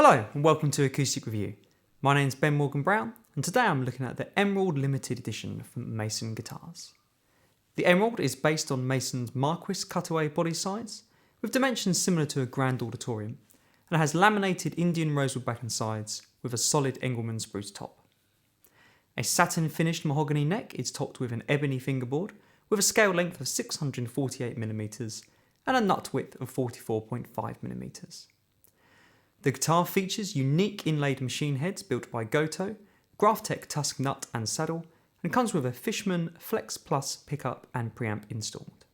Hello and welcome to Acoustic Review. My name's Ben Morgan Brown and today I'm looking at the Emerald Limited Edition from Mayson Guitars. The Emerald is based on Mayson's Marquis cutaway body sides with dimensions similar to a grand auditorium and has laminated Indian rosewood back and sides with a solid Engelmann spruce top. A satin finished mahogany neck is topped with an ebony fingerboard with a scale length of 648mm and a nut width of 44.5mm. The guitar features unique inlaid machine heads built by Goto, Graphtec Tusk nut and saddle, and comes with a Fishman Flex Plus pickup and preamp installed.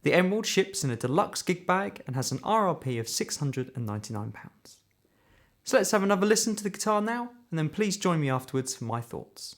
The Emerald ships in a deluxe gig bag and has an RRP of £699. So let's have another listen to the guitar now, and then please join me afterwards for my thoughts.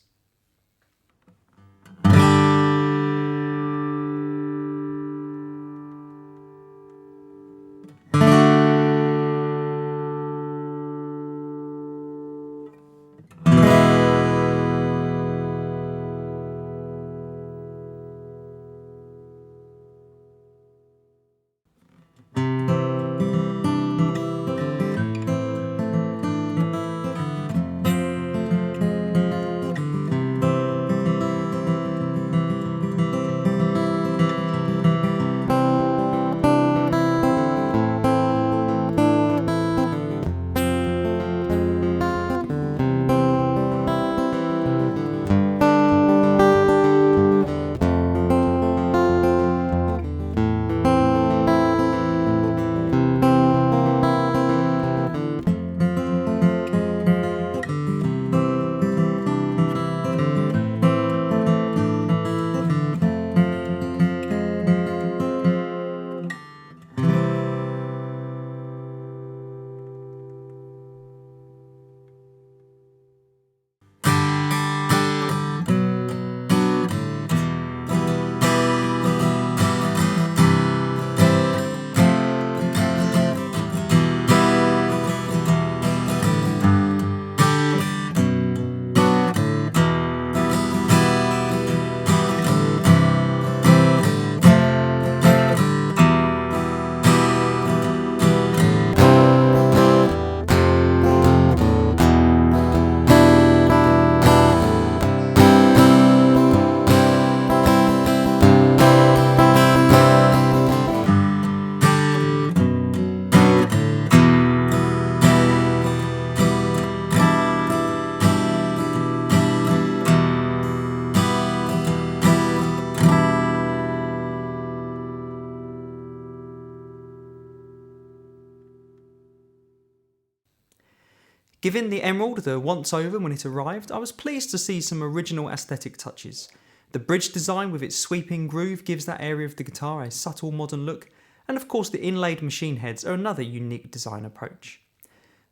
Given the Emerald the once over when it arrived, I was pleased to see some original aesthetic touches. The bridge design with its sweeping groove gives that area of the guitar a subtle modern look, and of course the inlaid machine heads are another unique design approach.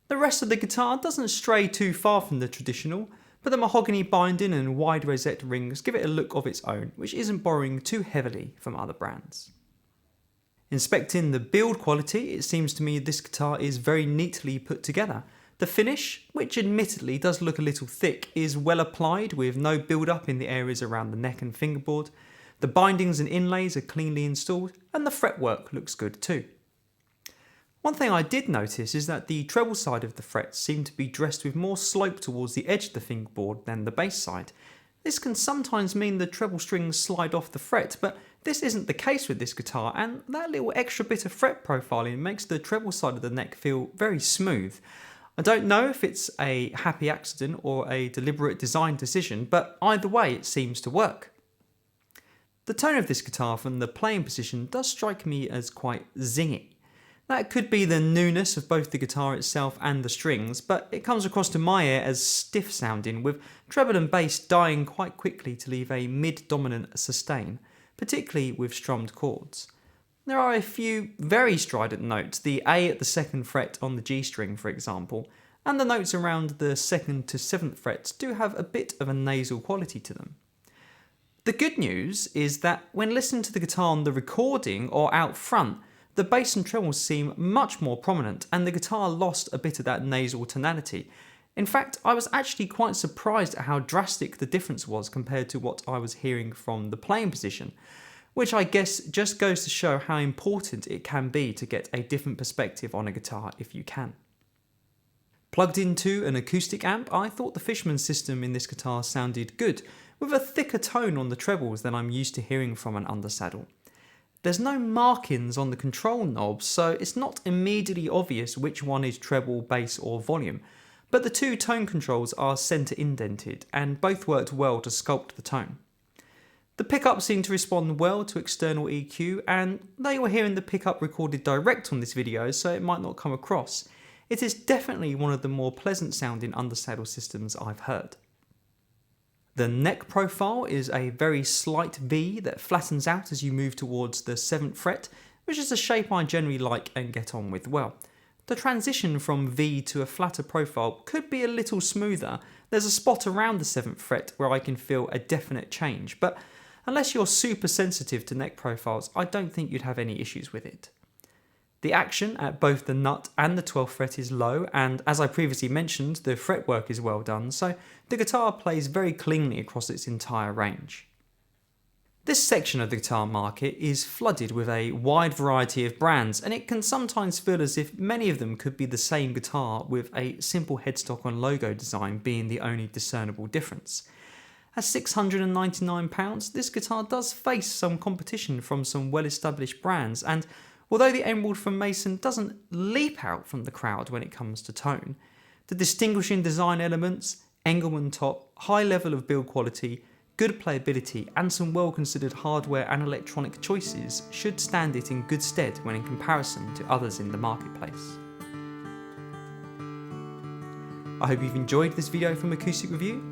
The rest of the guitar doesn't stray too far from the traditional, but the mahogany binding and wide rosette rings give it a look of its own, which isn't borrowing too heavily from other brands. Inspecting the build quality, it seems to me this guitar is very neatly put together. The finish, which admittedly does look a little thick, is well applied with no build up in the areas around the neck and fingerboard. The bindings and inlays are cleanly installed and the fretwork looks good too. One thing I did notice is that the treble side of the frets seem to be dressed with more slope towards the edge of the fingerboard than the bass side. This can sometimes mean the treble strings slide off the fret, but this isn't the case with this guitar, and that little extra bit of fret profiling makes the treble side of the neck feel very smooth. I don't know if it's a happy accident or a deliberate design decision, but either way it seems to work. The tone of this guitar from the playing position does strike me as quite zingy. That could be the newness of both the guitar itself and the strings, but it comes across to my ear as stiff sounding, with treble and bass dying quite quickly to leave a mid-dominant sustain, particularly with strummed chords. There are a few very strident notes, the A at the 2nd fret on the G string for example, and the notes around the 2nd to 7th frets do have a bit of a nasal quality to them. The good news is that when listening to the guitar on the recording or out front, the bass and trebles seem much more prominent and the guitar lost a bit of that nasal tonality. In fact, I was actually quite surprised at how drastic the difference was compared to what I was hearing from the playing position, which I guess just goes to show how important it can be to get a different perspective on a guitar if you can. Plugged into an acoustic amp, I thought the Fishman system in this guitar sounded good, with a thicker tone on the trebles than I'm used to hearing from an undersaddle. There's no markings on the control knobs, so it's not immediately obvious which one is treble, bass or volume, but the two tone controls are centre indented and both worked well to sculpt the tone. The pickup seemed to respond well to external EQ, and though you're hearing the pickup recorded direct on this video so it might not come across, it is definitely one of the more pleasant sounding undersaddle systems I've heard. The neck profile is a very slight V that flattens out as you move towards the 7th fret, which is a shape I generally like and get on with well. The transition from V to a flatter profile could be a little smoother. There's a spot around the 7th fret where I can feel a definite change, but unless you're super sensitive to neck profiles, I don't think you'd have any issues with it. The action at both the nut and the 12th fret is low, and as I previously mentioned, the fretwork is well done, so the guitar plays very cleanly across its entire range. This section of the guitar market is flooded with a wide variety of brands, and it can sometimes feel as if many of them could be the same guitar, with a simple headstock and logo design being the only discernible difference. At £699, this guitar does face some competition from some well-established brands, and although the Emerald from Mayson doesn't leap out from the crowd when it comes to tone, the distinguishing design elements, Engelmann top, high level of build quality, good playability and some well-considered hardware and electronic choices should stand it in good stead when in comparison to others in the marketplace. I hope you've enjoyed this video from Acoustic Review.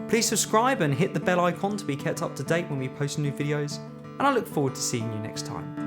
Please subscribe and hit the bell icon to be kept up to date when we post new videos, and I look forward to seeing you next time.